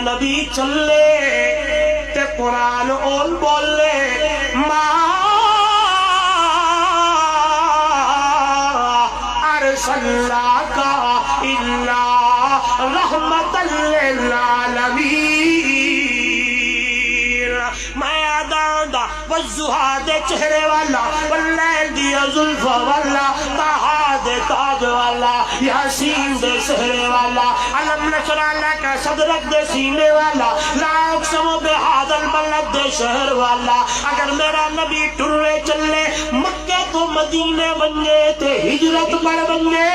نبی چلے تے قرآن اول بولے ما ارسلناک الا رحمت للعالمین میں آداندہ والضحا دے چہرے والا واللیل دی زلف والا طہا دے تاج والا یاسین دے سہرے والا علم نشرح لک صدرک دے سینے والا لا اقسم بہذا البلد دے شہر والا اگر میرا نبی ٹرے چلے مکہ تو مدینے بنگے تے ہجرت بڑھ بنگے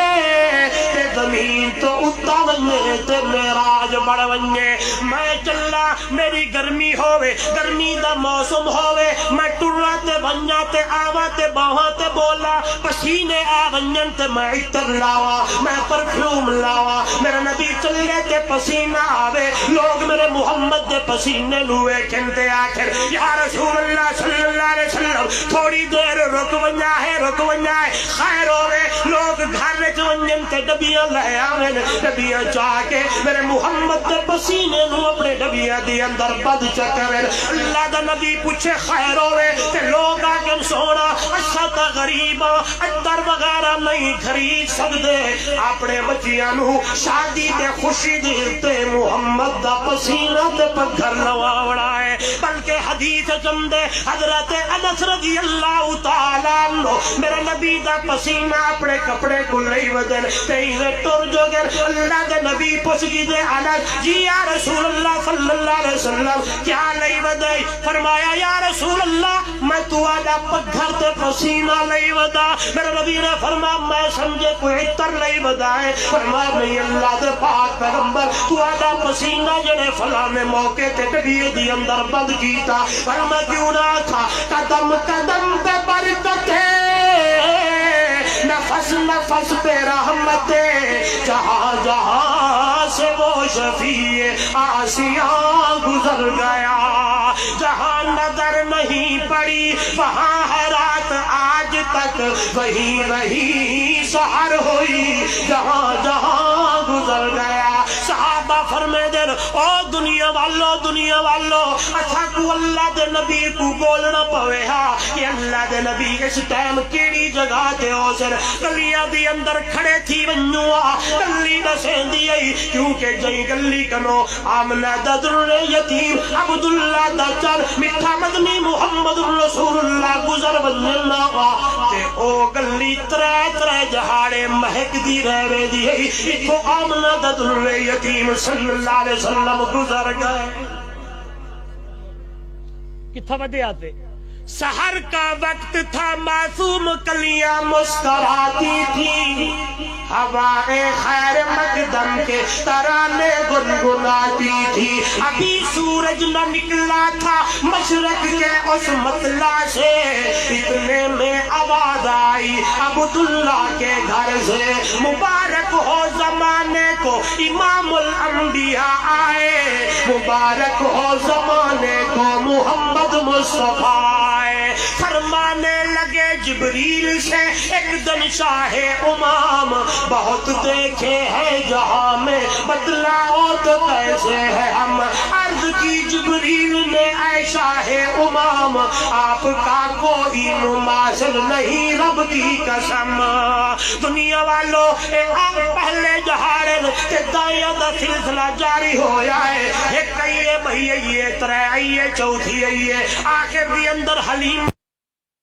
تے زمین تو اتا بنگے تے معراج بڑھ بنگے میں چلا میری گرمی ہوئے گرمی دا موسم ہوئے میں ٹرا تے بنجا تے آوا تے باہاں تے بولا پسینے آونجن تے میں عطر لاوا میں پرفیوم لاوا میرا نبی چلے تے پسینہ آوے لوگ میرے محمد دے پسینے لوے کھنتے آخر یا رسول اللہ صلی اللہ علیہ وسلم تھوڑی دیر رک ونجا ہے خیر ہوئے لوگ گھر ونجن تے ڈبیاں لے آوے ڈبیاں چاہ کے میرے محمد دے پسینے نو اپنے ڈبیاں دی اندر بد چکرے اللہ دا نبی پوچھے خیر ہوئے تے لوگ آگے سونا اچھا تا غریبا اتر وغیرہ نہیں خرید سکدے اپنے بچیاں نو شادی تے خوشی دیتے محمد دا پسینہ تے پگھر نواوڑا ہے بلکہ حدیث جمدے حضرت انس رضی اللہ تعالیٰ عنہ میرا نبی دا پسینہ اپنے کپڑے کو لئی ودن تیزے ٹر جو گر اللہ دا نبی پسگی دے انس جی یا رسول اللہ صلی اللہ علیہ وسلم کیا لئی ودائی فرمایا یا رسول اللہ میں تو آدھا پگھر تے پسینہ لئی ودا میرا نبی نے فرمایا میں سمجھے کوئی عطر لئی ودا ہے فرمایا نہیں اللہ دے پاک پیغمبر تو آدھا پسینہ جڑے فلانے موقع تے ڈبیے دی اندر بند کیتا فرمایا کیوں نہ تھا قدم قدم پہ برکت ہے نفس نفس پہ رحمت ہے جہاں جہاں سے وہ شفیع آسیاں گزر گیا جہاں نظر نہیں پڑی وہاں ہے رات آج تک وہی سحر ہوئی جہاں جہاں گزر گیا صحابہ فرمے دن او دنیا والو اچھا کو اللہ دے نبی کو بولنا پوے ہاں کہ اللہ دے نبی اس ٹائم کیڑی جگہ دے ہو سر گلیاں دی اندر کھڑے تھی ونجوا گلی دسیں دی آئی کیونکہ جائیں گلی کنو آمنہ دا در یتیم عبداللہ دا چل مٹھا مدنی محمد رسول اللہ گزر بننا تے او گلی ترے جہاڑے مہک دی رہوے دی ہے اتھو آمنہ دا در یتیم صلی اللہ علیہ وسلم گزر گئے کتھا بدے آتے سحر کا وقت تھا معصوم کلیاں مسکراتی تھی ہوائے خیر مقدم کے ترانے گنگناتی تھی ابھی سورج نہ نکلا تھا مشرق کے اس مطلع سے اتنے میں آواز آئی عبداللہ کے گھر سے مبارک ہو زمانے کو امام الانبیاء آئے مبارک ہو زمانے کو محمد مصطفیٰ فرمانے لگے جبریل سے ایک دن شاہ امام بہت دیکھے ہیں جہاں میں بدلاؤ تو کیسے ہے ہم عرض کی جبریل نے اے شاہ امام آپ کا کوئی مماثل نہیں رب کی قسم دنیا والوں آپ پہلے جہارے تے دائیاں دا سلسلہ جاری ہو جائے ایک کئیے بھئی یہ ترے آئیے چوتھی آئیے آخر دی اندر حلیم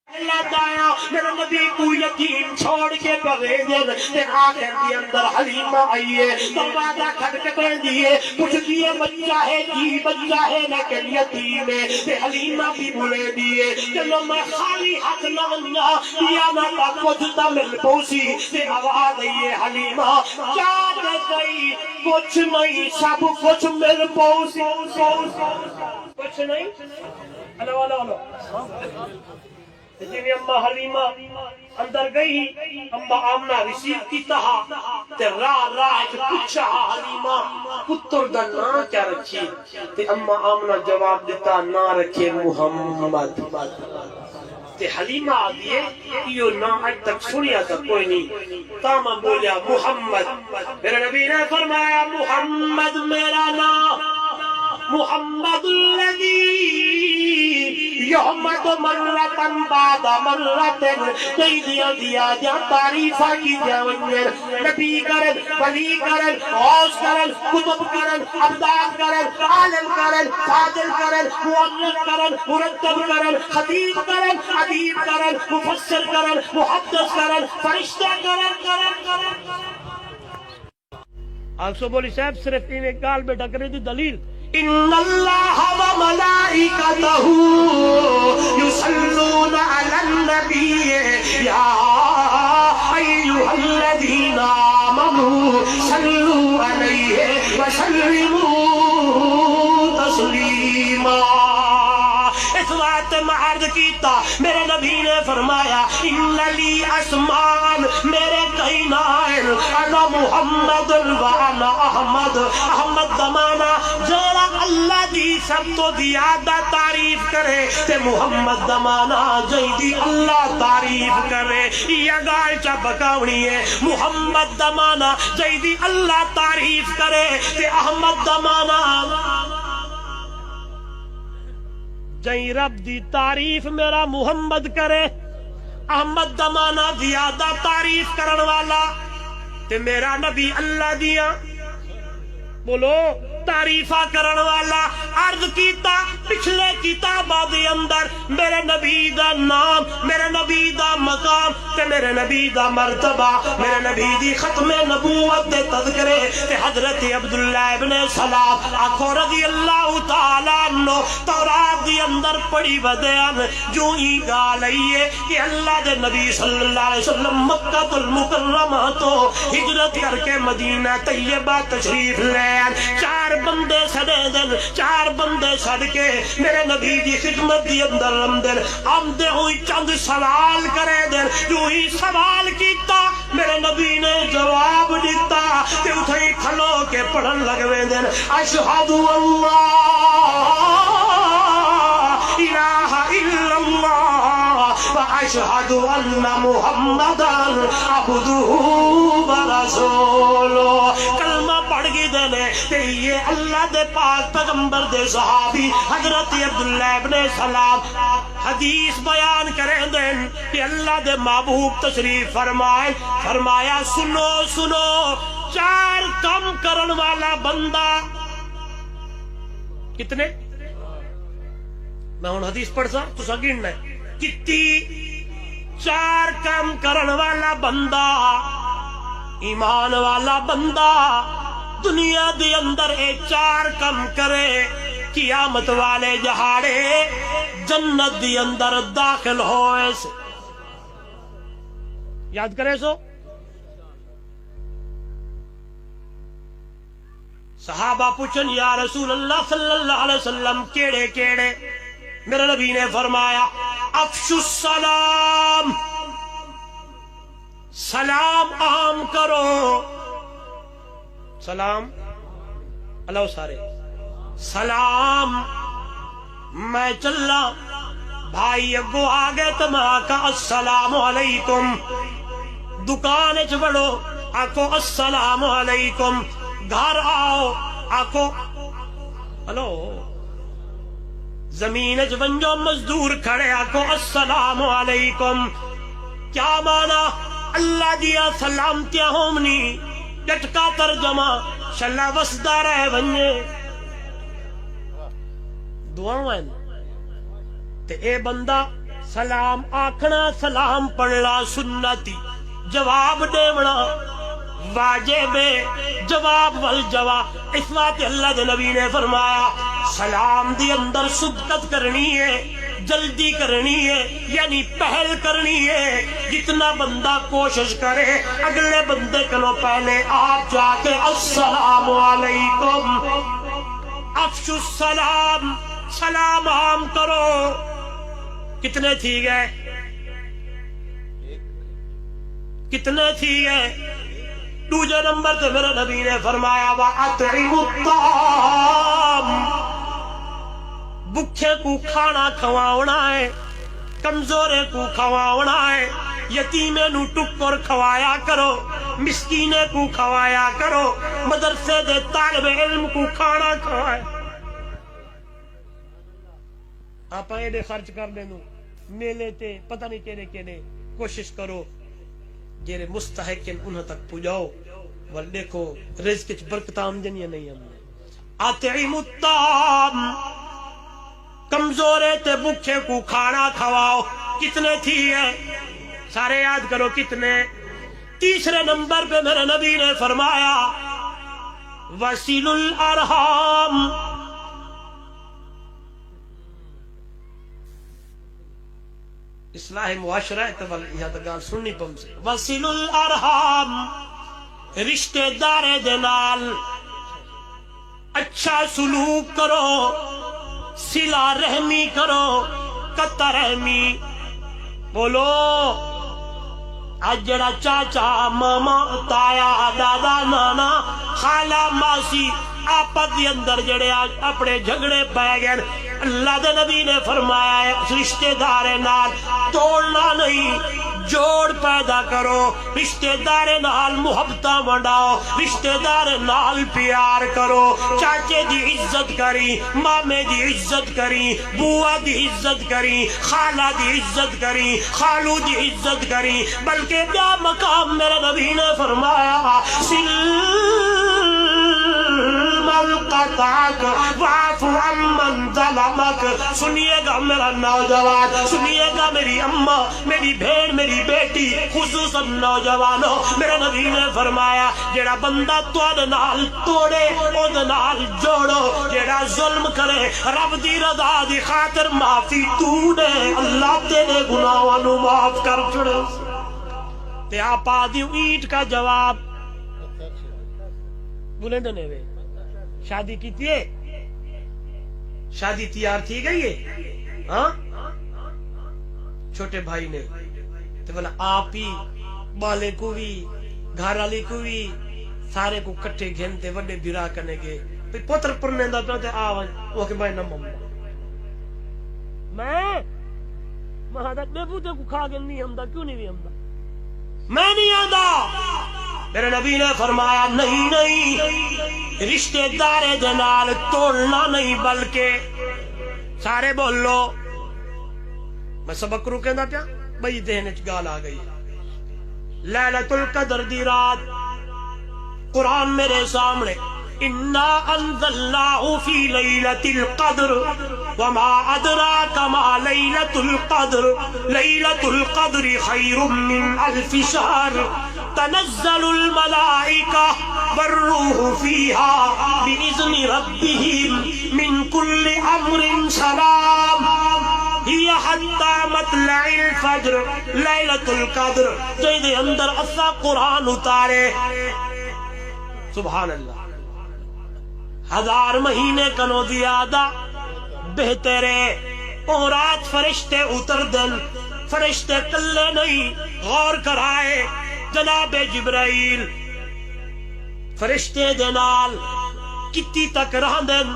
اللہ دایا میرا نبی کو یتیم چھوڑ کے بغیر تے آخر دی اندر حلیمہ آئیے دروازہ کھٹکھٹے دیے پوچھ دیے بچہ ہے جی بچہ ہے لیکن یتیم ہے تے حلیمہ بھی بولے دیے چلو میں خالی ہاتھ نہ بنیا دیا نہ کا کچھ تا مل پوسی تے آواز آئیے حلیمہ کیا دے گئی کچھ نہیں سب کچھ مل پوسی کچھ نہیں اللہ جی اماں حلیمہ اندر گئی اماں آمنہ رسیب کی تہا تے راہ ایک پوچھا حلیمہ پتر دا نا کیا رکھی تے اماں آمنہ جواب دیتا نا رکھے محمد تے حلیمہ آدھیے یہ نا آج تک سنیا تھا کوئی نہیں تاما بولیا محمد میرے نبی نے فرمایا محمد میرا نا محمد الذی یحمد مرتن بعد مرتن کئی دیا تعریفہ کی جاونجر نبی کرن ولی کرن غوث کرن کتب کرن ابدال کرن عالم کرن فاضل کرن مؤرخ کرن مرتب کرن خطیب کرن ادیب کرن مفسر کرن محدث کرن فرشتہ کرن آپ سو بولی صاحب صرف ایک گال بیٹا کرے دی دلیل ان اللہ و ملائکتہ یصلون علی النبی یا ایھا الذین آمنوا صلوا علیہ وسلموا تسلیما اس بات میں عرض کیتا میرے نبی نے فرمایا ان لی اسمان میرے کئی نائن انا محمد و انا احمد احمد زمانہ جڑا اللہ دی سب تو زیادہ تعریف کرے تے محمد زمانہ جیدی اللہ تعریف کرے یہ گال چا بکاونی ہے محمد زمانہ جیدی اللہ تعریف کرے تے احمد زمانہ جئی رب دی تعریف میرا محمد کرے احمد زمانہ زیادہ تعریف کرن والا تے میرا نبی اللہ دیا بولو تعریفہ کرن والا عرض کیتا پچھلے کتابہ دے اندر میرے نبی دا نام میرے نبی دا مقام تے میرے نبی دا مرتبہ میرے نبی دی ختم نبوت دے تذکرے تے حضرت عبداللہ ابن سلام آنکھو رضی اللہ تعالیٰ عنہ تورات دی اندر پڑی بدیان جو ہی گالئیے کہ اللہ دے نبی صلی اللہ علیہ وسلم مکہ المکرمہ تو ہجرت کر کے مدینہ طیبہ تشریف لین چار بندے سڑے دن چار بندے سڑ کے میرے نبی دی خدمت دی اندر آمدے ہوئی چند سوال کرے دن جو ہی سوال کیتا میرے نبی نے جواب دیتا تے اتھائی کھلو کے پڑھن لگوے دن اشہد اللہ الہ الا اللہ و اشہد ان محمدن عبدہ و رسولہ کلمہ پڑھ گی دینے تے یہ اللہ دے پاک پیغمبر دے صحابی حضرت عبداللہ ابن سلام حدیث بیان کریں دیں کہ اللہ دے محبوب تشریف فرمایا سنو سنو چار کم کرن والا بندہ کتنے میں ہوں حدیث پڑھ سا تو سا گننا ہے کتی چار کم کرن والا بندہ ایمان والا بندہ دنیا دے اندر اے چار کم کرے قیامت والے جہاڑے جنت دے اندر داخل ہوئے سے یاد کرے سو صحابہ پوچھن یا رسول اللہ صلی اللہ علیہ وسلم کیڑے کیڑے میرے نبی نے فرمایا افشو السلام سلام عام کرو سلام اللہ سارے سلام میں چلا بھائی اگو آگے تم آکا السلام علیکم دکان اچ بڑھو آکو السلام علیکم گھر آؤ آکو ہلو زمین اچ ونجو مزدور کھڑے آکو السلام علیکم کیا مانا اللہ دیا سلامتیاں ہومنی جٹکا ترجمہ شلہ وسدہ رہے ونجے دعاویں تے اے بندہ سلام آکھنا سلام پڑھنا سنتی جواب دیونا واجب جواب والجواب اس بات اللہ دے نبی نے فرمایا سلام دی اندر صدقت کرنی ہے جلدی کرنی ہے یعنی پہل کرنی ہے جتنا بندہ کوشش کرے اگلے بندے کنو پہلے آپ جا کے السلام علیکم افشو السلام سلام عام کرو کتنے تھی گئے کتنے تھی گئے دوجہ نمبر تے میرے نبی نے فرمایا وَأَطْعِمُ الطَّعَامِ بکھے کو کھانا کھواونا ہے کمزورے کو کھواونا ہے یتیمے نو ٹکر کھوایا کرو مسکینے کو کھوایا کرو مدرسے دے طالب علم کو کھانا کھوایا آپ ایڈے خرچ کر دینو میلے تے پتہ نہیں کیڑے کیڑے کوشش کرو جیرے مستحق انہاں تک پہنچاؤ ول دیکھو رزق وچ برکت آمدنی نہیں ہم اطعم الطعام کمزورے تے بھوکے کو کھانا کھواؤ کتنے تھی ہے سارے یاد کرو کتنے تیسرے نمبر پہ میرے نبی نے فرمایا وصل الارحام اصلاح معاشرہ ہے تو یہاں تک گال سننی پم سے وصل الارحام رشتے دارے دے نال اچھا سلوک کرو صلہ رحمی کرو قطع رحمی بولو آج جڑا چاچا ماما تایا دادا نانا خالہ ماسی آپت دی اندر جڑے آج اپنے جھگڑے پہ گئے اللہ دے نبی نے فرمایا ہے رشتے دارے نال توڑنا نہیں جوڑ پیدا کرو رشتے دارے نال محبتہ ونڈاؤ رشتے دارے نال پیار کرو چاچے دی عزت کری مامے دی عزت کری بوا دی عزت کری خالہ دی عزت کری خالو دی عزت کری بلکہ بیا مقام میرے نبی نے فرمایا سنیے گا میرا نوجوان سنیے گا میری اماں میری بہن میری بیٹی خصوصاً نوجوانوں میرے نبی نے فرمایا جیڑا بندہ تواڈے نال توڑے اودے نال جوڑو جیڑا ظلم کرے رب دی رضا دی خاطر معافی تو دے اللہ تیرے گناہاں نو معاف کر چھڑے تے آپ آدھی اینٹ کا جواب بلند نے وے شادی کی ہے شادی تیار تھی گئی ہے ہاں چھوٹے بھائی نے تو بولا آپ ہی بالے کو بھی گھر والی کو بھی سارے کو کٹھے گھنتے وڈے بھرا کرنے گے پوتر پرنے دا پہ آواز وہ کہ بھائی نہ مما میں مہادت بے بوتے کو کھا گئے نہیں ہمدا کیوں نہیں بھی ہمدا میں نہیں آندا میرے نبی نے فرمایا نہیں نہیں رشتے دارے دے نال توڑنا نہیں بلکہ سارے بول لو میں سبق روکیں دا پیا بھئی دہنے چ گال آ گئی لیلۃ القدر دی رات قرآن میرے سامنے انا انزلناه في ليلة القدر وما ادراك ما ليلة القدر ليلة القدر خير من 1000 شهر تنزل الملائكة والروح فيها بإذن ربهم من كل امر سلام هي حتى مطلع الفجر ليلة القدر جیدے اندر اسا قرآن اتارے سبحان اللہ 1000 مہینے کنو زیادہ بہترے او رات فرشتے اتر دن فرشتے کلے نہیں غور کرائے جناب جبرائیل فرشتے دنال کتی تک رہندن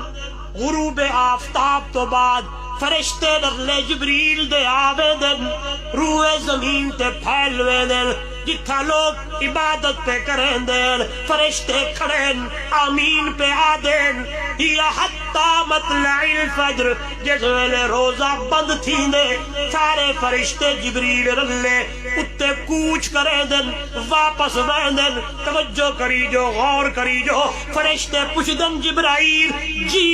غروب آفتاب تو بعد فرشتے نرلے جبریل دے آوے دن روح زمین تے پھیلوے دن جتھا لوگ عبادت پہ کریں دین فرشتے کھڑیں آمین پہ آدین یا حتی مطلع الفجر جس ویلے روزہ بند تھی دے سارے فرشتے جبریل رلے اتے کوچ کریں دن واپس بین دن توجہ کری جو غور کری جو فرشتے پوچھ دن جبرائیل جی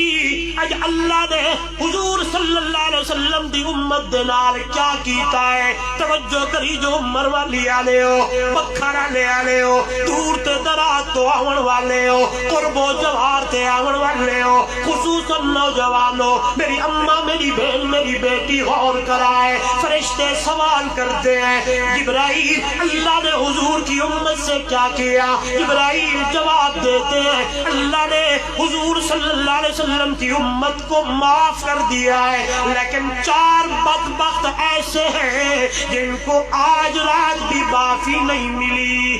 اج اللہ نے حضور صلی اللہ علیہ وسلم دی امت دے نال کیا کیتا ہے توجہ کری جو عمر والی آلے ہو بکھارا لے آلے ہو دور تے درات تو آون والے ہو قرب و جوار تے آون والے ہو خصوصاً نوجوانوں میری اماں میری بہن میری بیٹی غور کرائے فرشتے سوال کرتے ہیں جبرائیل اللہ نے حضور کی امت سے کیا کیا جبرائیل جواب دیتے ہیں اللہ نے حضور صلی اللہ علیہ وسلم کی امت کو معاف کر دیا ہے لیکن 4 بدبخت ایسے ہیں جن کو آج رات بھی معافی نہیں ملی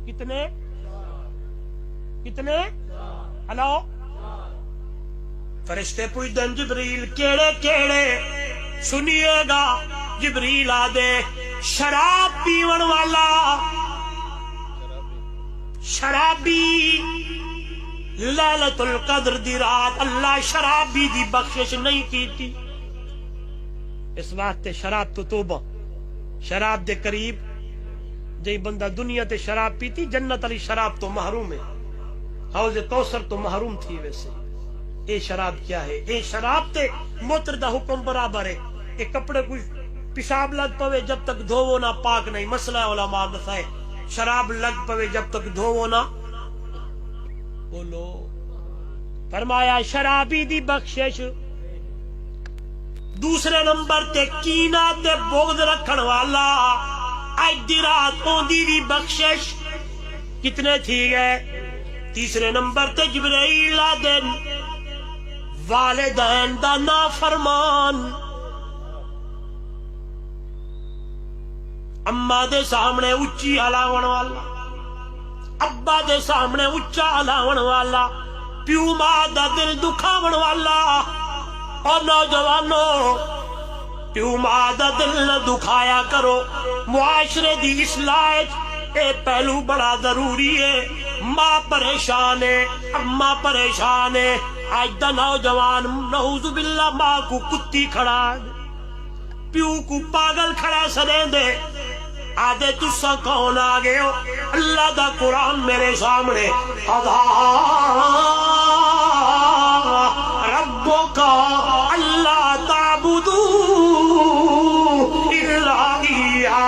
کتنے کتنے ہلو فرشتے پوچھدن جبریل کیڑے کیڑے سنیے گا جبریل آدے شراب پیون والا شرابی لیلۃ القدر دی رات اللہ شرابی دی بخشش نہیں کی تھی. اس واسطے شراب تو توبہ. شراب دے قریب جی بندہ دنیا تے شراب پیتی جنت علی شراب تو محروم ہے. حوض کوثر تو محروم تھی. ویسے اے شراب کیا ہے؟ اے شراب تے موتر دا حکم برابر ہے. اے کپڑے کوئی پیشاب لگ پوے جب تک دھوو نہ پاک نہیں. مسئلہ علماء دسائے شراب لگ پوے جب تک دھوو نہ. بولو. فرمایا شرابی دی بخشش. دوسرے نمبر تے کینہ تے بغض رکھن والا اج دی رات اوندی دی بخشش. کتنے تھی گئے؟ تیسرے نمبر تے جبرائیل دن والدین دا نافرمان. اما دے سامنے اچھی ہلاون والا، ابا دے سامنے اچھا ہلاون والا، پیو ماں دا دل دکھاون والا. اور نوجوانوں پیو ماں دا دل نہ دکھایا کرو. معاشرے دی اصلاح اے پہلو بڑا ضروری ہے. ماں پریشان ہے، اما پریشان ہے. آج دا نوجوان نعوذ باللہ ماں کو کتی کھڑا، پیو کو پاگل کھڑا سدیں دے. آدھے تسا کون آگے ہو؟ اللہ دا قرآن میرے سامنے. ربک اللہ تعبدوا الا ایہ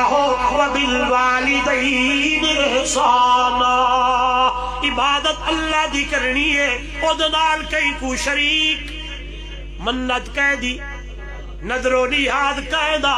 وبالوالدین احسانا. عبادت اللہ دی کرنی ہے، او دے نال کئی کو شریک. منت کہہ دی، نظر و نیاز کہہ دا.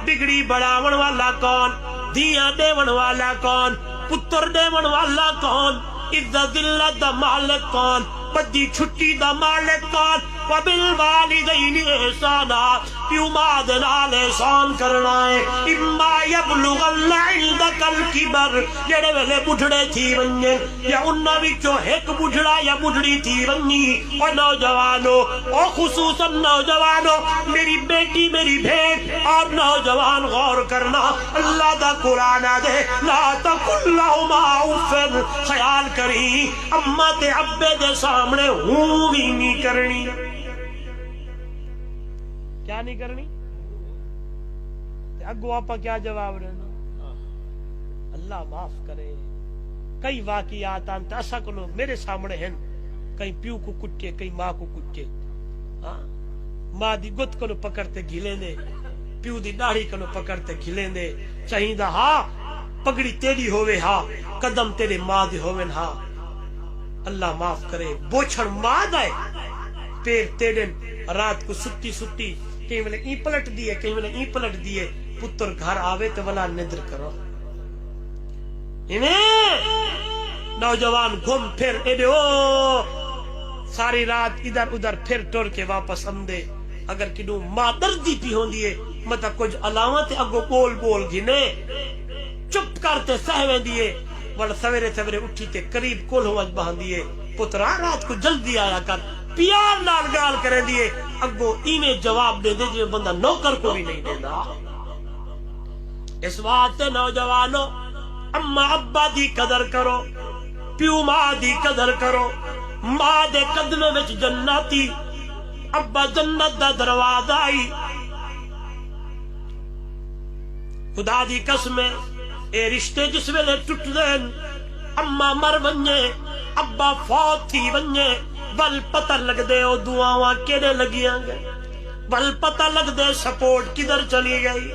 بگڑی بڑھاون والا کون؟ دیاں دیون والا کون؟ پتر دیون والا کون؟ عزت ذلت دا مالک کون؟ بدی چھٹی دا مالک کون؟ وبالوالدین احسانا. پیو ماں دے نال احسان کرنا ہے. اما یبلغن عندک الکبر، جڑے ویلے بڈھڑے تھی ونجے یا انہاں وچوں ایک بڈھڑا یا بڈھڑی تھی ونجی. او نوجوانو، او خصوصاً نوجوانو، میری بیٹی میری بہن اور نوجوان غور کرنا. اللہ دا قرآن دے لا تقل لہما اف. خیال کری اما تے ابے دے سامنے ہوں بھی نہیں کرنی. کیا نہیں کرنی؟ اگو آپ کیا جواب دینا؟ اللہ معاف کرے. کئی واقعات ایسا کنو میرے سامنے ہیں. کئی پیو کو کٹے، کئی ماں کو کٹے. ماں دی گت کنو پکڑتے گھلیں دے، پیو دی داڑھی کنو پکڑتے گھلیں دے. چاہیے دا ہاں پگڑی تیری ہوئے ہاں، قدم تیرے ماں دی ہوئے ہاں. اللہ معاف کرے. بوچھڑ ماں دائے، پیر تیڑن رات کو ستی ستی کہیں ملے این پلٹ دیئے، کہیں ملے این پلٹ دیئے. پتر گھر آوے تو ولا ندر کرو. نوجوان گھوم پھر ایڈے ساری رات ادھر ادھر پھر ٹور کے واپس آمدے. اگر کنو ماں دردی پی ہوں دیئے مطلب کچھ علامت اگو بول بول گھنے چپ کرتے سہویں دیئے. والا سویرے سویرے اٹھی تے قریب کول ہوا بہن دیئے. پترا رات کو جلدی آیا کر، پیار نال گال کرے دیئے. اگو اینے جواب دے دے جو بندہ نوکر کو بھی نہیں دینا. اس واسطے نوجوانو اما ابا دی قدر کرو، پیو ماں دی قدر کرو. ماں دے قدمے وچ جنتی، ابا جنت دا دروازہ آئی. خدا دی قسم اے رشتے جس ویلے ٹوٹ دین، اما مر ونجے ابا فوت تھی ونجے، بل پتہ لگ دے او دعاواں کیڑے لگیاں گئے، بل پتہ لگ دے سپورٹ کدھر چلی گئی.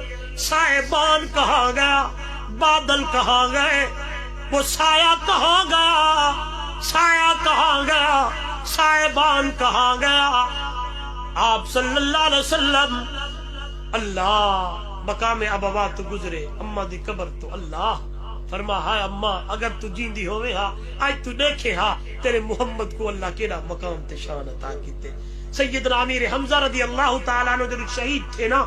صاحبان کہاں گیا، بادل کہاں گئے، وہ سایہ کہاں گیا، سایہ کہاں گیا، صاحبان کہاں گیا. آپ صلی اللہ علیہ وسلم اللہ مقام ابوا تو گزرے، اما دی قبر تو اللہ فرما ہائے اما اگر تو جیندی ہوئے ہاں آج تو دیکھے ہاں تیرے محمد کو اللہ کیڑا مقام تے شان عطا کیتے. سیدنا امیر حمزہ رضی اللہ تعالیٰ عنہ جب شہید تھے نا،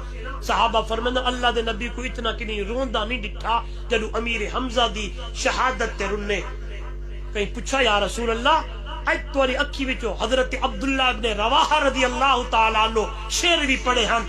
صحابہ فرمانے اللہ دے نبی کو اتنا کہ نہیں روندہ نہیں ڈٹھا جدو امیر حمزہ دی شہادت تے رنے. کہیں پوچھا یا رسول اللہ اج تواری اکھی وچو حضرت عبداللہ ابن رواحہ رضی اللہ تعالیٰ عنہ شعر بھی پڑھے ہن،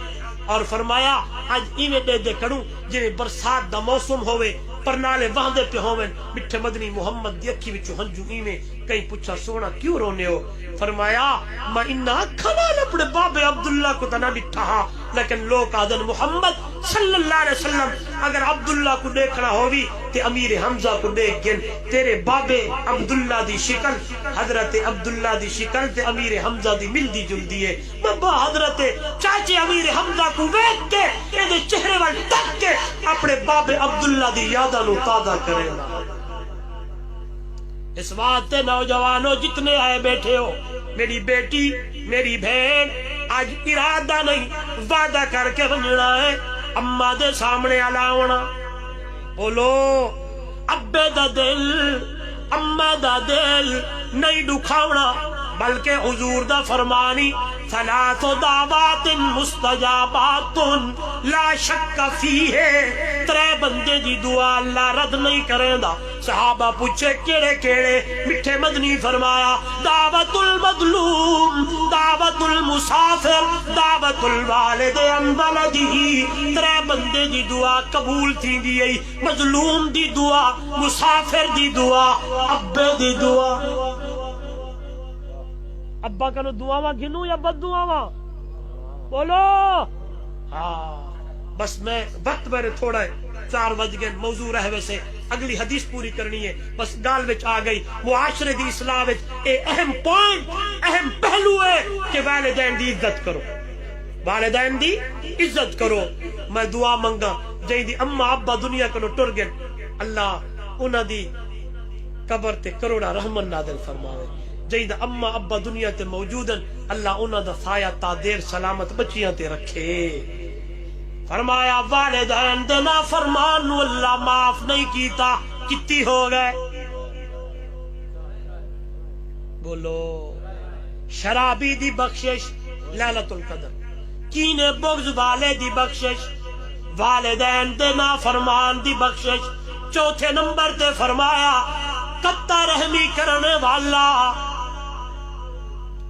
اور فرمایا اج ایویں دے دے کروں جویں برسات دا موسم ہوئے، پرنالے وہندے پہ ہوویں مٹھے مدنی محمد دی اکھی وچوں ہنجو ایویں کہیں پوچھا سونا کیوں رونے ہو؟ فرمایا میں انہاں اکھاں نال اپنے بابے عبداللہ کو تے نہ ڈٹھا ہاں لیکن لوگ آدن محمد صلی اللہ علیہ وسلم اگر عبداللہ کو دیکھنا ہووی تے امیر حمزہ کو دیکھ گن تیرے بابے عبداللہ دی شکل حضرت عبداللہ دی شکل تے امیر حمزہ دی ملدی جلدی ہے بابا حضرت چاچے امیر حمزہ کو دیکھ کے اے چہرے وال تک کے اپنے بابے عبداللہ دی یاداں نو تازہ کرے نا۔ اس واسطے نوجوانوں جتنے آئے بیٹھے ہو میری بیٹی میری بہن آج ارادہ نہیں وعدہ کر کے بننا ہے اماں دے سامنے علاونا بولو ابے دا دل اماں دا دل نہیں دکھاونا بلکہ حضور دا فرمانی ثلاث دعوات مستجابات لا شک فیہ ترے بندے دی دعا اللہ رد نہیں کریں دا۔ صحابہ پوچھے کیڑے کیڑے؟ مٹھے مدنی فرمایا دعوت المظلوم دعوت المسافر دعوت الوالد عن ولدہ ترے بندے دی دعا قبول تھی دی مظلوم دی دعا مسافر دی دعا ابے دی دعا۔ ابا کنو دعاواں گنوں یا بد دعاواں بولو ہاں بس میں وقت میرے تھوڑا ہے 4 بج گئے موضوع رہ ویسے اگلی حدیث پوری کرنی ہے بس گال وچ آ گئی معاشرے دی اصلاح وچ اے اہم پوائنٹ اہم پہلو ہے کہ والدین دی عزت کرو والدین دی عزت کرو۔ میں دعا منگا جے دی اما ابا دنیا کنو ٹر گئے اللہ انہاں دی قبر تے کروڑا رحمت نازل فرماوے جہی دا اما ابا دنیا تے موجودن اللہ انہاں دا سایہ تا دیر سلامت بچیاں تے رکھے۔ فرمایا والدین دے نافرمان نو اللہ معاف نہیں کیتا کتی ہو گئے بولو شرابی دی بخشش لیلۃ القدر کینے بغض والے دی بخشش والدین دے نافرمان دی بخشش۔ چوتھے نمبر تے فرمایا قطع رحمی کرنے والا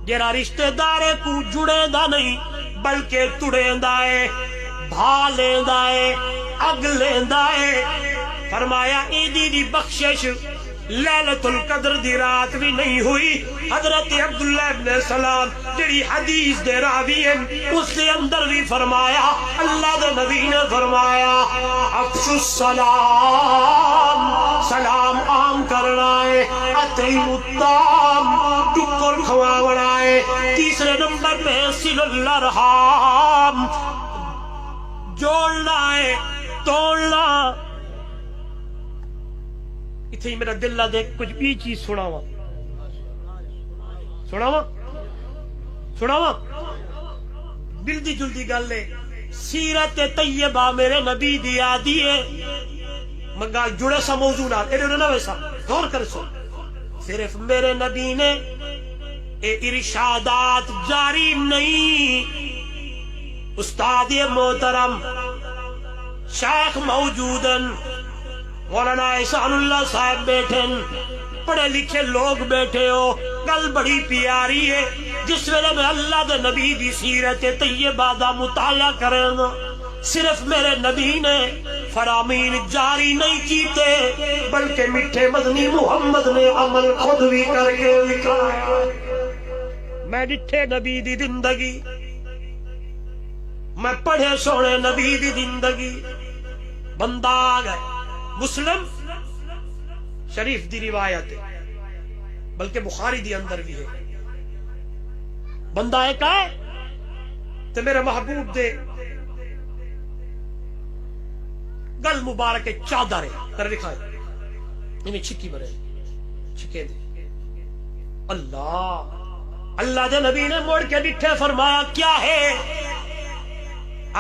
جرا رشتہ دارے کو جڑے دا نہیں بلکہ تڑے دائے بھالے دائے اگلے دائے۔ فرمایا ایدی دی بخشش لیلۃ القدر دی رات بھی نہیں ہوئی۔ حضرت عبداللہ ابن سلام جڑی حدیث دے راوی ہیں اس کے اندر بھی فرمایا اللہ دے نبی نے فرمایا افشوا السلام سلام عام کرنا ہے اطعموا الطعام ٹکر کھواونا ہے۔ تیسرے نمبر پہ صل الارحام جوڑنا ہے توڑنا۔ اتھے میرا دل لا دے کچھ بھی چیز سناواں جلدی جلدی گل ہے سیرت طیبہ میرے نبی دی آدھی ہے مگا جڑے سا موضوع نال ایڈے نہ ویسا غور کر سو صرف میرے نبی نے اے ارشادات جاری نہیں۔ استاد محترم شیخ موجودن مولانا احسان اللہ صاحب بیٹھن پڑھے لکھے لوگ بیٹھے ہو گل بڑی پیاری ہے جس ویلے میں اللہ دے نبی دی سیرت طیبہ دا مطالعہ کریں گا صرف میرے نبی نے فرامین جاری نہیں کیتے بلکہ میٹھے مدنی محمد نے عمل خود بھی کر کے لکھا ہے۔ میں ڈٹھے نبی دی زندگی میں پڑھے سونے نبی دی زندگی بندہ آ گئے مسلم شریف دی روایت ہے بلکہ بخاری دی اندر بھی ہے بندہ ایک آئے تو میرے محبوب دے گل مبارک چادر ہے کر دکھائے انہیں چھکی مرے چھکے دے اللہ دے نبی نے موڑ کے ڈٹھے فرمایا کیا ہے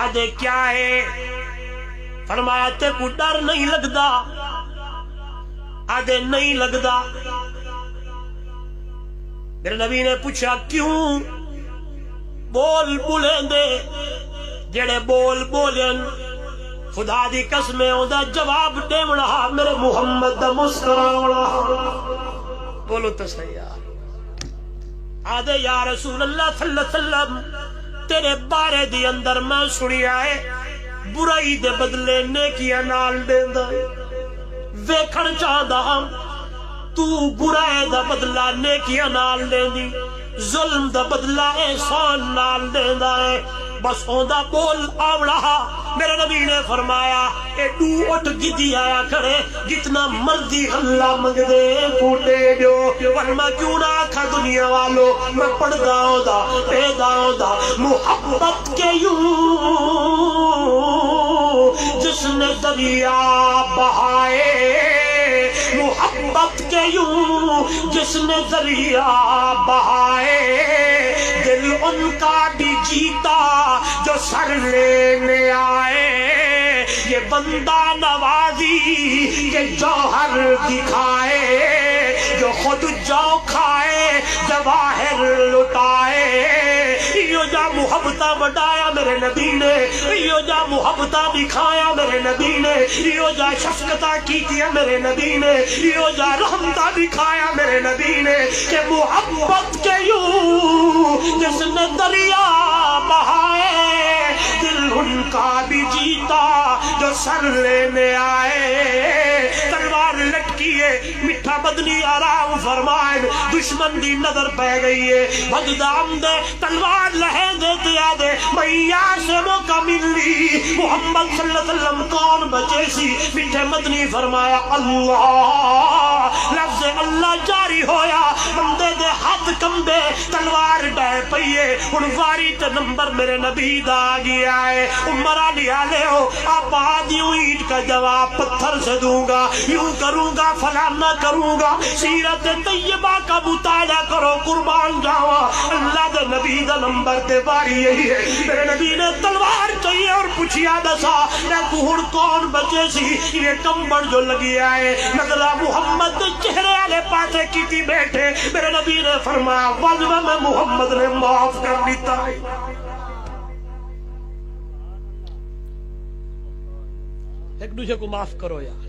آدھے کیا ہے فرمایا تے کو ڈر نہیں لگدا آدھے نہیں لگدا میرے نبی نے پوچھا کیوں بول بولیں دے جڑے بول بولن خدا دی قسمیں اوندا جواب دیونا میرے محمد دا مسکراونا بولو تو صحیح آدھے یا رسول اللہ صلی اللہ علیہ وسلم تیرے بارے دی اندر میں سنی آئے برائی دے بدلے نیکیاں نال دیندا ویکھن چاہدا تو برائے دا بدلہ نیکیاں نال دیندی، ظلم دا بدلہ احسان نال دیندا ہے، بس اوندا بول آوڑا۔ میرے نبی نے فرمایا اے دو اٹھ گدی آیا کرے، جتنا مرضی اللہ منگ دے کو دے جو، ورنہ کیوں نہ آکھا دنیا والو میں پڑھدا ہوندا پیدا ہوندا محبت کے یوں جس نے دریا بہائے، محبت کے یوں جس نے دریا بہائے، دل ان کا بھی جیتا جو سر لینے آئے، یہ بندہ نوازی یہ جوہر دکھائے، جو خود جو کھائے جواہر لٹائے، یہ جا محبتہ بڑھایا میرے نبی نے، یہ جا محبتہ دکھایا میرے نبی نے، یہ جا شفقتہ کیتیا میرے نبی نے، یہ جا رحمتہ دکھایا میرے نبی نے، کہ محبت کے یوں جس نے دریا بہائے، دل ان کا بھی جیتا جو سر لینے آئے، تلوار لٹکیے میٹھا بدنی آرام فرمائے، دشمن دی نظر پہ گئی ہے، بغدام دے تلوار لہے دیتے آدھے میار سے موقع ملی، محمد صلی اللہ علیہ وسلم کون بچے سی، میٹھے مدنی فرمایا اللہ، لفظ اللہ جاری ہویا، بندے دے ہاتھ کمبے تلوار ڈے پئیے، ان واری تے نمبر میرے نبی دا گیا ہے، عمرہ لیا لے ہو آپ آدھیوں اینٹ کا جواب پتھر سے دوں گا، یوں کروں گا فلانا کروں گا، سیرت طیبہ کا مطالعہ کرو قربان جاوا، اللہ دے نبی دا نمبر تے باری یہی ہے، میرے نبی نے تلوار چاہیے اور پوچھیا دسا میں کہن کون بچے سی، یہ کمبڑ جو لگی آئے نظرہ محمد چہرے والے پاسے کی تھی بیٹھے، میرے نبی نے فرمایا وجہ میں محمد نے معاف کر لیتا ہے، ایک دوسرے کو معاف کرو یار،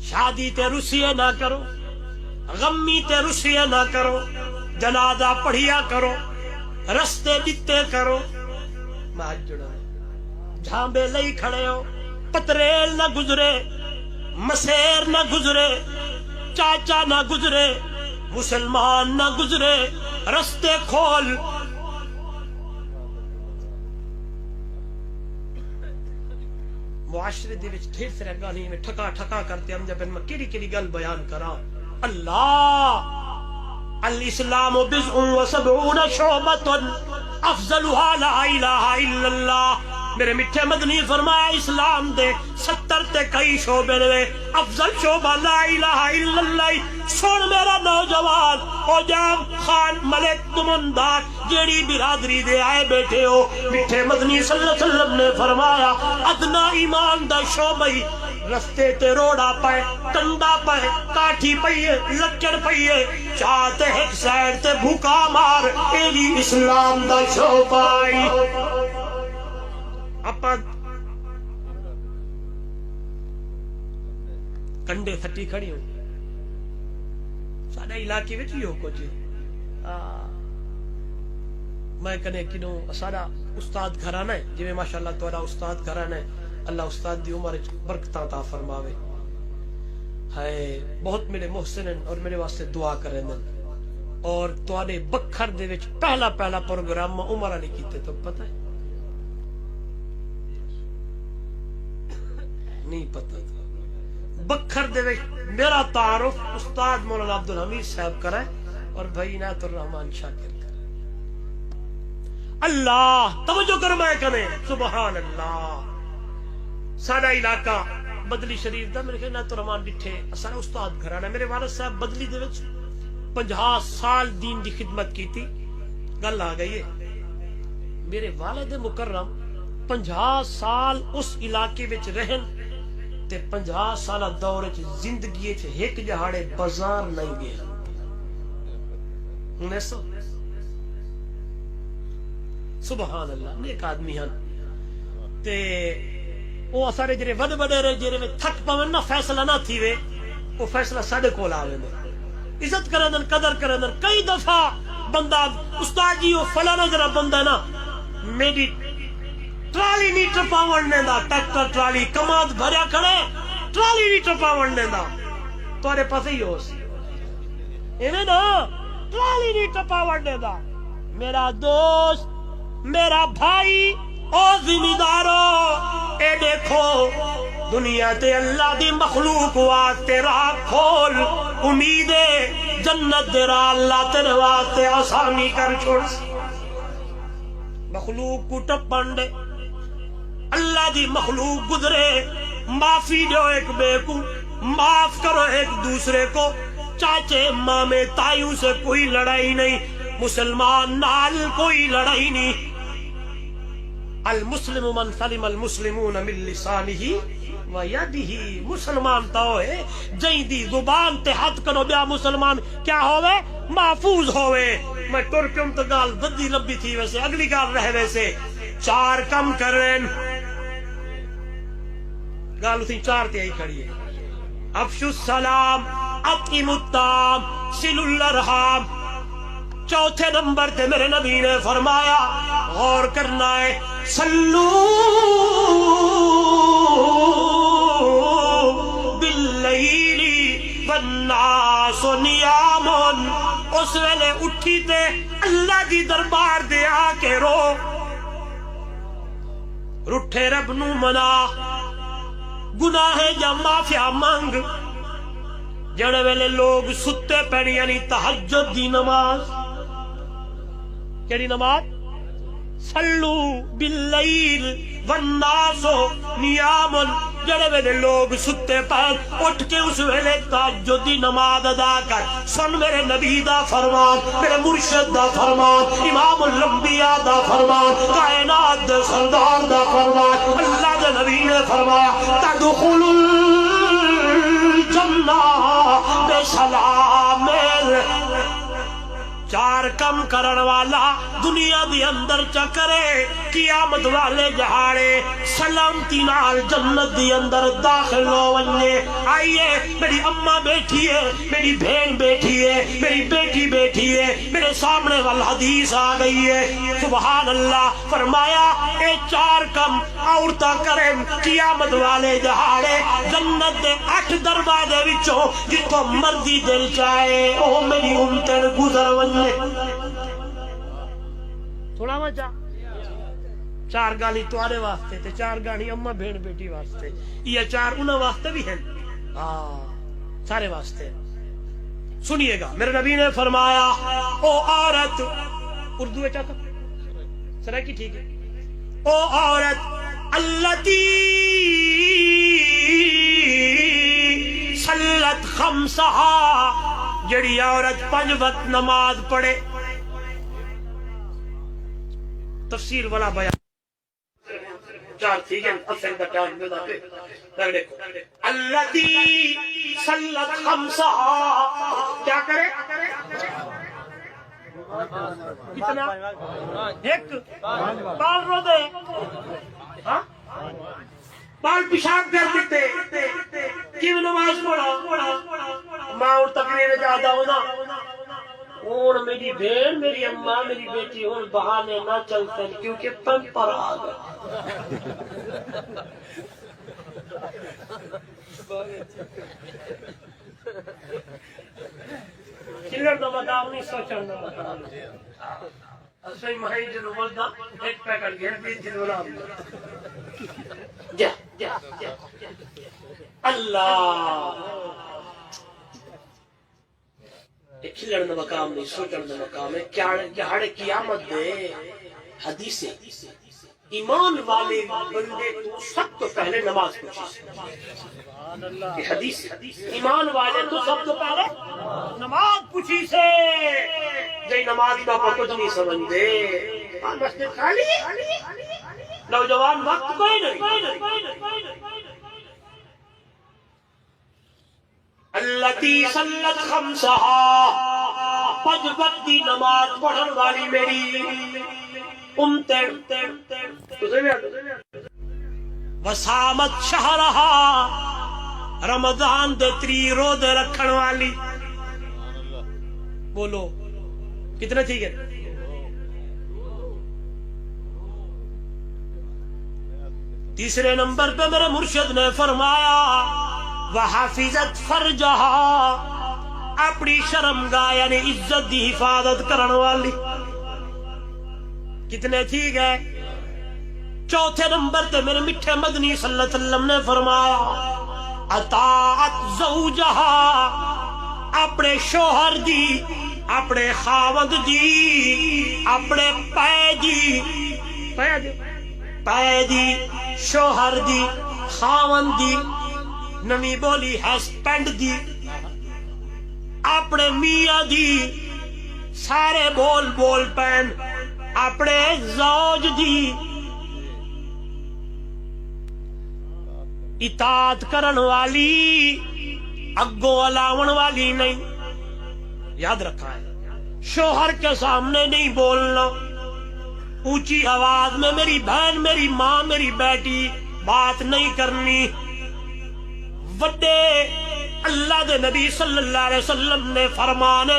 شادی تے رسیے نہ کرو، غمی تے رسیے نہ کرو، جنازہ پڑھیا کرو، رستے دتے کرو، جھانبے لئی کھڑے ہو، پتریل نہ گزرے، مسیر نہ گزرے، چاچا نہ گزرے، مسلمان نہ گزرے، رستے کھول، معاشرے دے وچ ڈھیر سارے گانے میں ٹھکا ٹھکا کرتے ہم جب میں کیڑی کیڑی گل بیان کراں، اللہ الاسلام بضع وسبعون شعبۃ افضلها لا الہ الا اللہ، میرے میٹھے مدنی فرمایا اسلام دے 70 تے کئی شعبے نے، افضل شعبہ لا الہ الا اللہ، سن میرا نوجوان او جام خان ملک دمندار جیڑی برادری دے آئے بیٹھے ہو، میٹھے مدنی صلی اللہ علیہ وسلم نے فرمایا ادنا ایمان دا شعبہ رستے تے روڑا پائے، کنڈا پائے، کاٹھی پائیے، لکڑ پائیے، چاہتے ایک سائر تے بھوکا مار، ایلی اسلام دا شعبہ آئی، اپا کنڈے تھٹی کھڑی ہو، ساڑھا علاقے وچ ہی ہو کچھ، میں کنے کنوں ساڑھا استاد گھرانا ہے، جو ماشاءاللہ توڑا استاد گھرانا ہے، اللہ استاد دی عمر برکتاں عطا فرماوے، ہے بہت میرے محسن اور میرے واسطے دعا کریں، اور توڑے بکھر دے وچ پہلا پروگرام میں عمرہ نہیں کیتے، تو پتہ ہے نہیں پتہ تھا، بکھر دے وچ میرا تعارف استاد مولانا عبدالحمید صاحب کرائے اور بھائی عنایت الرحمن شاکر کرائے، اللہ توجہ کرمائے کنے، سبحان اللہ، ساڑھا علاقہ بدلی شریف دا میرے عنایت الرحمن ڈٹھے سارا استاد گھرانا، میرے والد صاحب بدلی دے وچ 50 سال دین دی خدمت کی تھی، گل آ گئی ہے، میرے والد مکرم 50 سال اس علاقے وچ رہن تے 50 سالہ دور زندگی ایک جہاڑے بازار نہیں گئے، 1900 سبحان اللہ، نیک آدمی ہیں تے وہ سارے جڑے وڈ وڈیرے جڑے میں تھک پون نہ فیصلہ نہ تھی وے، وہ فیصلہ ساڈے کول آوے نے، عزت کرن قدر کرن، کئی دفعہ بندہ استاد جی وہ فلانا جڑا بندہ نا میری ٹرالی نہیں ٹپاون نے دا، ٹریکٹر ٹرالی کماد بھریا کھڑے، ٹرالی نہیں ٹپاون دینا تھوڑے پاسے ہی ہو سی ایویں نا ٹرالی نہیں ٹپاون دینا میرا دوست میرا بھائی او ذمہ دارو اے دیکھو دنیا تے اللہ دی مخلوق واسطے راہ کھول امید ہے جنت دے راہ اللہ تیرے واسطے آسانی کر چھوڑ مخلوق کو ٹپن دے اللہ دی مخلوق گزرے معافی دو ایک بے کو معاف کرو ایک دوسرے کو چاچے مامے تائیوں سے کوئی لڑائی نہیں مسلمان نال کوئی لڑائی نہیں المسلم من سلم المسلمون من لسانہ ویدہ مسلمان تو ہے جہیں دی زبان تے ہاتھ کنو بیا مسلمان کیا ہوئے محفوظ ہوئے میں ترکم تو گال بدی لبی تھی ویسے اگلی گال رہ ویسے چار کم کرن گالو تھی چار تے آئی کھڑی ہے افشو السلام اطعم الطعام صلوا الارحام چوتھے نمبر تے میرے نبی نے فرمایا غور کرنا ہے صلو باللیل والناس نیام اس ویلے اٹھی تے اللہ دی دربار دے آ کے رو رٹھے رب نو منا گناہ یا معافیا مانگ جڑے ویلے لوگ ستے پڑ یعنی تہجد دی نماز کیڑی نماز صلو باللیل والناس نیام جڑے ویلے لوگ ستے پڑ اٹھ کے اس ویلے تہجد دی نماز ادا کر سن میرے نبی دا فرمان میرے مرشد دا فرمان امام الانبیاء دا فرمان کائنات دے سردار دا فرمان اللہ دے نبی نے فرمایا تدخل الجنہ بے سلام چار کم کرن والا دنیا دی اندر چکرے قیامت والے جہاڑے سلامتی نال جنت دی اندر داخل ہو ونجے آئیے میری اماں بیٹھی ہے میری بہن بیٹھی ہے میری بیٹی بیٹھی ہے میرے سامنے والحدیث آ گئی ہے سبحان اللہ فرمایا اے چار کم عورتاں کریں قیامت والے جہاڑے جنت دے 8 دروازے وچوں جتوں مرضی دل چاہے او میری امتن گزر ونجے تھوڑا مچا چار گالی تواڈے واسطے تے چار گالی اماں بہن بیٹی واسطے یہ چار انہاں واسطے بھی ہیں سارے واسطے سنیے گا میرے نبی نے فرمایا او عورت اردو ہے چاہتا سرائکی ٹھیک ہے او عورت اللتی صلت خمسہا جڑی عورت 5 وقت نماز پڑھے تفسیر والا بیان چار ٹھیک ہے اصل دا ٹائم میں دا دیکھو اللتی صلت خمسہا کیا کرے کتنا ایک بال رو دے بال پیشاب کر دیتے کیوں نماز پڑھا ماں اور تقریر جاتا ہونا اور میری بہن میری اماں میری بیٹی اور بہانے نہ چلتے کیونکہ پن پر آ گئے چلر نہ بتاؤ نہیں سوچر نہ بتاؤ اسوئی مہی جنو بولتا ایک پیکٹ گھر بھی جنو نام جا جا جا اللہ کھلڑ نہ مقام نہیں سوچڑ نہ مقام ہے کہاڑے قیامت دے حدیث ایمان والے بندے تو سب تو پہلے نماز پوچھی یہ حدیث ایمان والے تو سب تو پہلے نماز پوچھی سے جی نماز کا کچھ نہیں سمجھ دے مسجد خالی نوجوان وقت کوئی نہیں اللتی صلت خمسہا 5 وقت دی نماز پڑھن والی میری وسامت شہرہا رمضان دے 3 روزے رکھن والی بولو کتنا ٹھیک ہے تیسرے نمبر پہ میرے مرشد نے فرمایا وحفظت فرجها اپنی شرمگاہ یعنی عزت دی حفاظت کرن والی. کتنے تھی گئے؟ چوتھے نمبر تے میرے میٹھے مدنی صلی اللہ علیہ وسلم نے فرمایا اطاعت زوجہا، اپنے شوہر دی، اپنے خاوند دی، اپنے پے دی، شوہر دی، خاوند دی، نمی بولی ہسبینڈ دی، اپنے میاں دی، سارے بول بول پین، اپنے زوج دی اطاعت کرن والی، اگوں الاون والی نہیں. یاد رکھا ہے شوہر کے سامنے نہیں بولنا، اونچی آواز میں میری بہن، میری ماں، میری بیٹی بات نہیں کرنی. وڈے اللہ دے نبی صلی اللہ علیہ وسلم نے فرمانے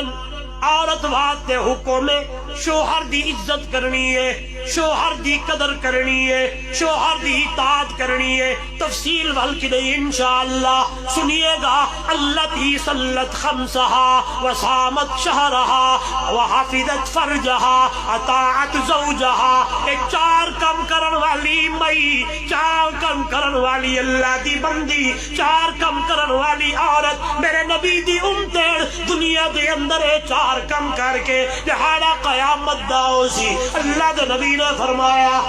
عورت واسطے حکم ہے شوہر دی عزت کرنی ہے، شوہر دی قدر کرنی ہے، شوہر دی اطاعت کرنی ہے. تفصیل وال کی نہیں انشاءاللہ سنیے گا. التی صلت خمسہا وصامت شہرہا وحفظت فرجہا اطاعت زوجہا. یہ چار کم کرن والی مئی، چار کم کرن والی اللہ دی بندی، چار کم کرن والی عورت میرے نبی دی امتیڑ دنیا دے اندر چار کم کر کے لہذا قیامت داؤ سی. اللہ دے نبی نے فرمایا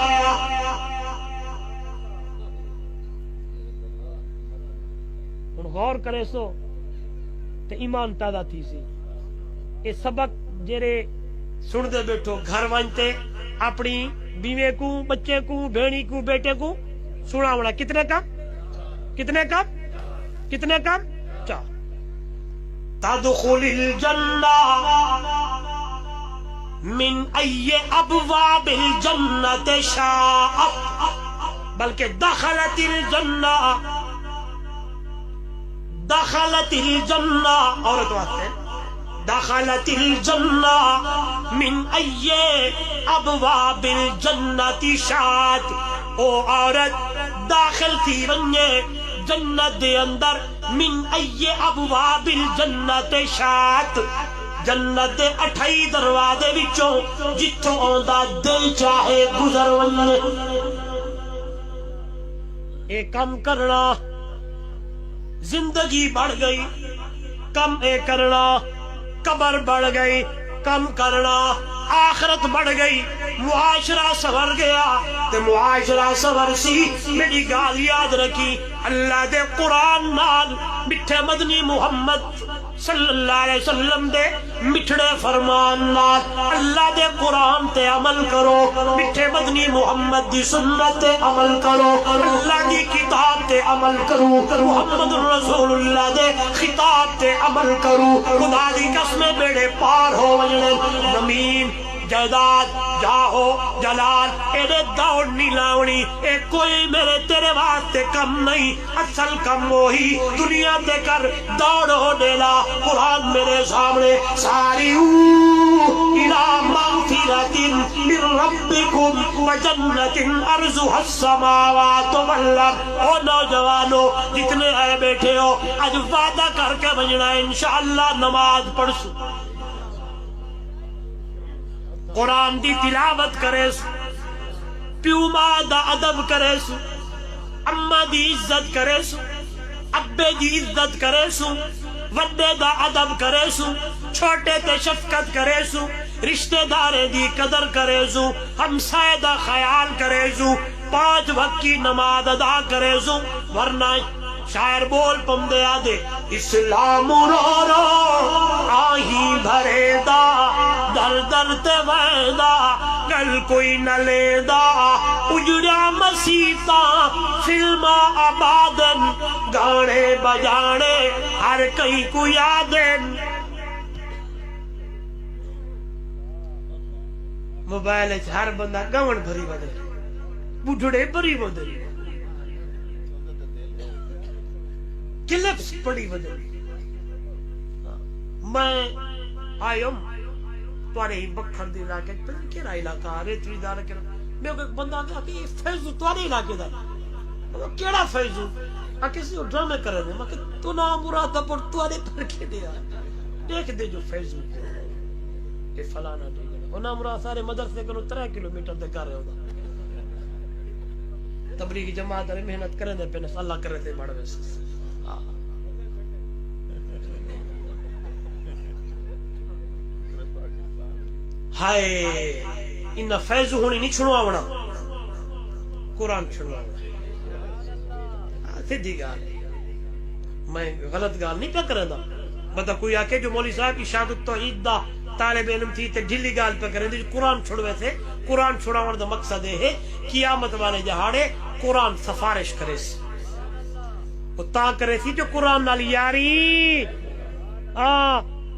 غور کرے سو تے ایمان پیدا تھی سی. اے سبق جڑے سن دے بیٹھو گھر وانتے اپنی بیوے کو، بچے کو، بہنی کو، بیٹے کو سناونا. کتنے کم چاہ تدخل الجنہ من ای ابواب الجنت شاءت، بلکہ دخلت الجنہ عورت واسطے دخلت الجنہ من ای ابواب الجنت شاءت. او عورت داخل تھی ونجے جنت دے اندر من ای ابواب الجنت شاءت، جنت دے 28 دروازے وچوں جتھوں آندا دل چاہے گزر ونجے. اے کم کرنا زندگی بڑھ گئی، کم اے کرنا قبر بڑھ گئی، کم کرنا آخرت بڑھ گئی، معاشرہ سور گیا. تے معاشرہ سور سی میری گال یاد رکھی اللہ دے قرآن نال میٹھے مدنی محمد صلی اللہ علیہ وسلم دے مٹھڑے فرمان نال اللہ دے قرآن تے عمل کرو، میٹھے مدنی محمد دی سنت تے عمل کرو، اللہ دی کتاب تے عمل کرو، محمد رسول اللہ دے خطاب تے عمل کرو. خدا دی قسم بیڑے پار ہو وجنے زمین جائیداد جاہو جلال ایڈے دوڑ نہیں لاؤنی. اے کوئی میرے تیرے واسطے کم نہیں، اصل کم وہی دنیا تے کر دوڑو ڈیلا. قرآن میرے سامنے ساریو الى مغفرت من ربکم وجنت ارضها السماوات والارض. او نوجوانو جتنے آئے بیٹھے ہو آج وعدہ کر کے بجنا انشاءاللہ نماز پڑھ سو، قرآن دی تلاوت کرے سو، پیو ماں دا ادب کرے سو، اماں دی عزت کرے سو، ابے دی عزت کرے سو، وڈے دا ادب کرے سو، چھوٹے تے شفقت کرے سو، رشتہ دارے دی قدر کرے سو، ہمسائے دا خیال کرے سو، 5 وقت کی نماز ادا کرے سو. ورنہ شاعر بول پم دے آدے اسلام رو رو آہی بھرے دا در در تے ویدا کل کوئی نہ لے دا اجڑا مسیطا فلما آبادن گانے بجانے ہر کئی کو یادن. موبائل ہر بندہ گون بھری بدل، بڑھڑے بھری بدل، کلپس پڑی بدل. میں آئیم توارے ہی بکھر دی علاقے پھر کیڑا علاقہ آ رہے تری دار کرنا. میں کوئی بندہ کہا کہ یہ فیضو توارے علاقے دا، کیڑا فیضو؟ کسی ڈرامے کرے دے میں تو نہ مراد پر تو نے پر کے دیا دیکھ دے جو فیس بک کہ فلانا دے او نہ مراد سارے مدرسے کو 3 کلومیٹر دے کر رہے ہوندا تبلیغی جماعت نے محنت کرے دے پنے اللہ کرے تے بڑھ ویس ہائے ان فیض ہونی نہیں چھڑواونا قرآن چھڑواونا سیدھی گال میں غلط گال نہیں پہ کریں دا بتا کوئی آکے جو مولوی صاحب اشاعت التوحید دا طالب علم تھی تے ڈھلی گال پہ کریں دی قرآن چھڑوے تھے قرآن چھڑاون دا مقصد ہے قیامت والے جہاڑے قرآن سفارش کرے سی وہ تا کرے سی جو قرآن نال یاری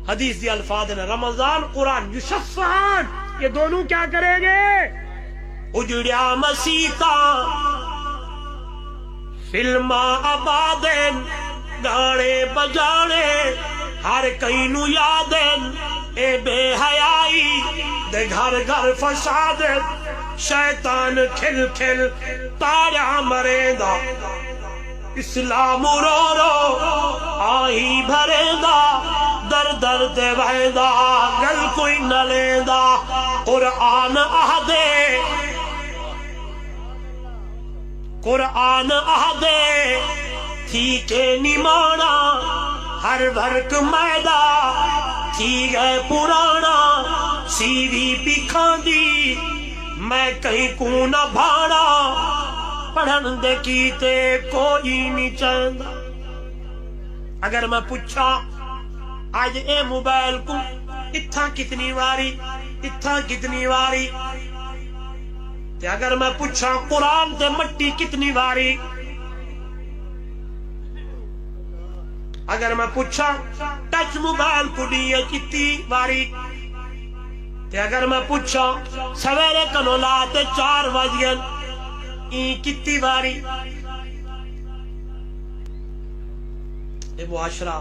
حدیث دی الفاظ نے رمضان قرآن یشفعان یہ دونوں کیا کریں گے اجڑیا مسیطا فلما آبادن گانے بجانے ہر کئی نو یادن اے بے حیائی دے گھر گھر فساد شیطان کھل کھل تارا مریندا اسلام رو رو آہی بھریندا در در دے ویندا گل کوئی نہ لیندا قرآن آہدے قرآن آہدے تھی کے نمانا ہر ورک میدا تھی گئے پرانا سیوی پکھان دی میں کہیں کو نہ بھاڑا پڑھن دے کیتے کوئی نہیں چاہندا اگر میں پوچھا آج اے موبائل کو اتھا کتنی واری اتھا کتنی واری تے اگر میں پوچھا قرآن تے مٹی کتنی واری اگر میں پوچھا ٹچ موبائل کو دیئے کتنی واری تے اگر میں پوچھا سویرے کنو لاتے 4 بجے کتنی باری اے معاشرہ